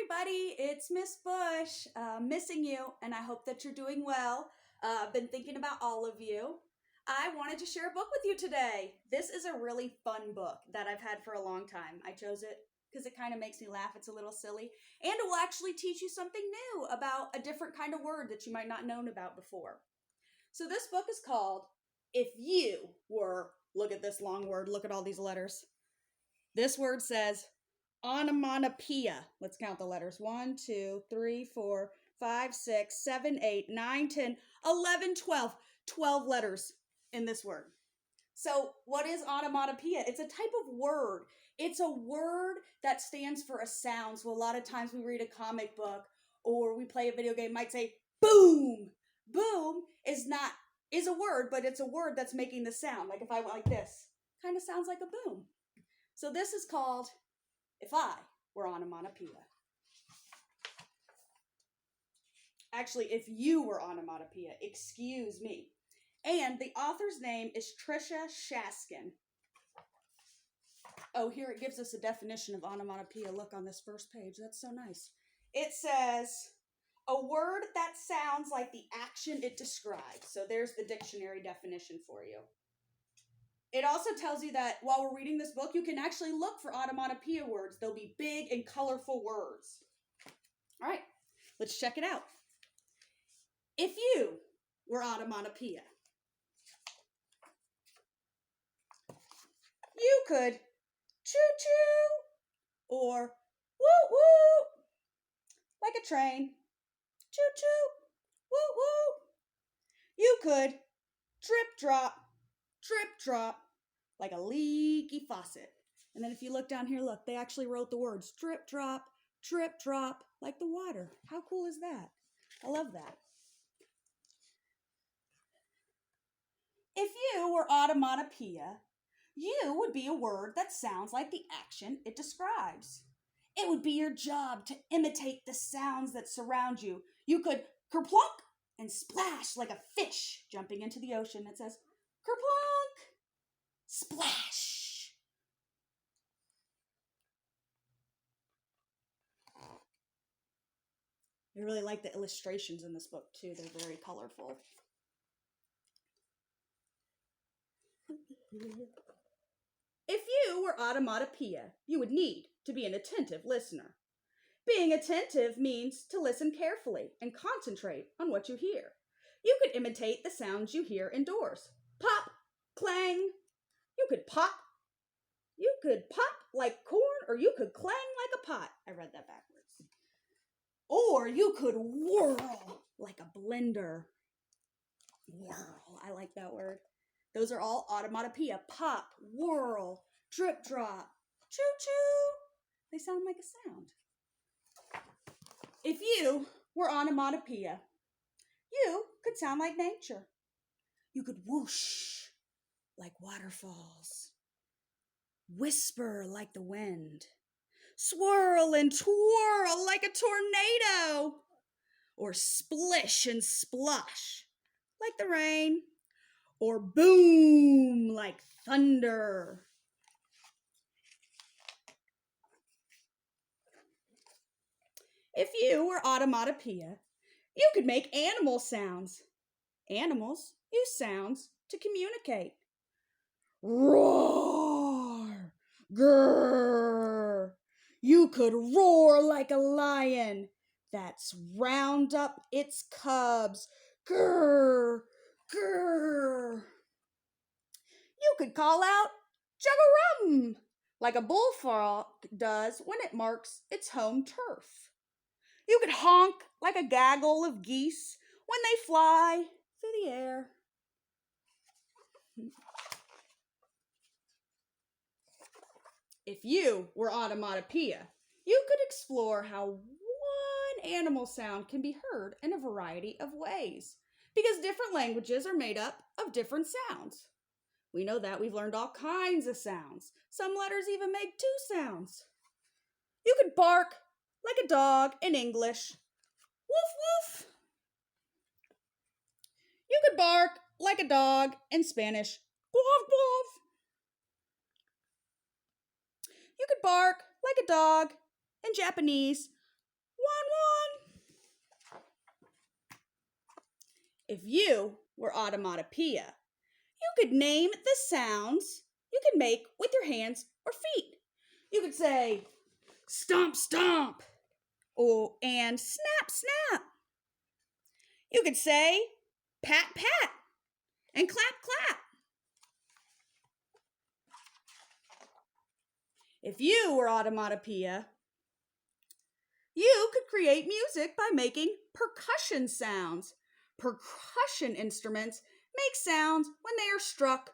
everybody, it's Miss Bush. Missing you, and I hope that you're doing well. Been thinking about all of you. I wanted to share a book with you today. This is a really fun book that I've had for a long time. I chose it because it kind of makes me laugh. It's a little silly, and it will actually teach you something new about a different kind of word that you might not known about before. So this book is called If You Were, look at this long word, look at all these letters. This word says onomatopoeia. Let's count the letters. 1, 2, 3, 4, 5, 6, 7, 8, 9, 10, 11, 12. 12 letters in this word. So what is onomatopoeia? It's a type of word. It's a word that stands for a sound. So a lot of times we read a comic book or we play a video game, might say boom. Boom is a word, but it's a word that's making the sound. Like if I went like this, kind of sounds like a boom. So this is called If I Were Onomatopoeia. Actually, if you were onomatopoeia, excuse me. And the author's name is Tricia Shaskin. Oh, here it gives us a definition of onomatopoeia. Look on this first page. That's so nice. It says, a word that sounds like the action it describes. So there's the dictionary definition for you. It also tells you that while we're reading this book, you can actually look for onomatopoeia words. They'll be big and colorful words. All right, let's check it out. If you were onomatopoeia, you could choo-choo or woo-woo, like a train. Choo-choo, woo-woo. You could drip-drop, drip-drop, like a leaky faucet. And then if you look down here, look, they actually wrote the words drip drop, like the water. How cool is that? I love that. If you were onomatopoeia, you would be a word that sounds like the action it describes. It would be your job to imitate the sounds that surround you. You could kerplunk and splash like a fish jumping into the ocean. It says kerplunk, splash. I really like the illustrations in this book too. They're very colorful. If you were onomatopoeia, you would need to be an attentive listener. Being attentive means to listen carefully and concentrate on what you hear. You could imitate the sounds you hear indoors. Pop, clang. You could pop like corn, or you could clang like a pot. I read that backwards. Or you could whirl like a blender. Whirl, I like that word. Those are all onomatopoeia. Pop, whirl, drip drop, choo-choo. They sound like a sound. If you were onomatopoeia, you could sound like nature. You could whoosh like waterfalls, whisper like the wind, swirl and twirl like a tornado, or splish and splosh like the rain, or boom like thunder. If you were onomatopoeia, you could make animal sounds. Animals use sounds to communicate. Roar, grrr. You could roar like a lion. That's round up its cubs. Grrr, grrr. You could call out juggarum like a bullfrog does when it marks its home turf. You could honk like a gaggle of geese when they fly through the air. If you were onomatopoeia, you could explore how one animal sound can be heard in a variety of ways, because different languages are made up of different sounds. We know that. We've learned all kinds of sounds. Some letters even make two sounds. You could bark like a dog in English. Woof, woof. You could bark like a dog in Spanish. Woof, woof. You could bark like a dog in Japanese. If you were Onomatopoeia, you could name the sounds you can make with your hands or feet. You could say, stomp, stomp, and snap, snap. You could say, pat, pat, and clap, clap. If you were Onomatopoeia, you could create music by making percussion sounds. Percussion instruments make sounds when they are struck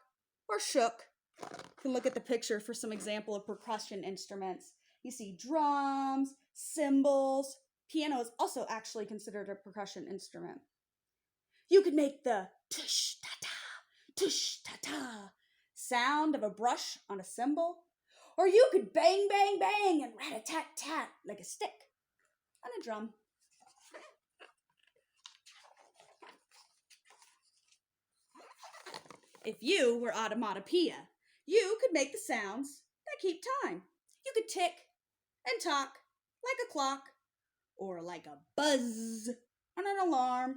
or shook. You can look at the picture for some example of percussion instruments. You see drums, cymbals. Piano is also actually considered a percussion instrument. You could make the tush ta ta sound of a brush on a cymbal, or you could bang bang bang and rat a tat tat like a stick on a drum. If you were Onomatopoeia, you could make the sounds that keep time. You could tick and talk like a clock or like a buzz on an alarm.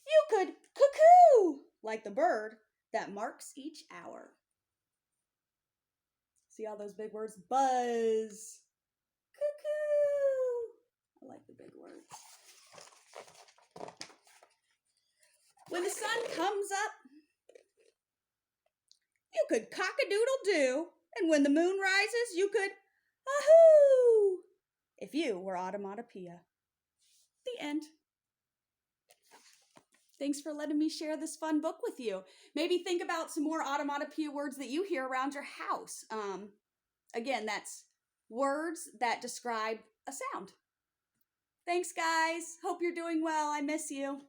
You could cuckoo like the bird that marks each hour. See all those big words? Buzz, cuckoo. I like the big words. When the sun comes up, you could cock-a-doodle-doo, and when the moon rises, you could ahoo, if you were Onomatopoeia. The end. Thanks for letting me share this fun book with you. Maybe think about some more onomatopoeia words that you hear around your house. Again, that's words that describe a sound. Thanks, guys. Hope you're doing well. I miss you.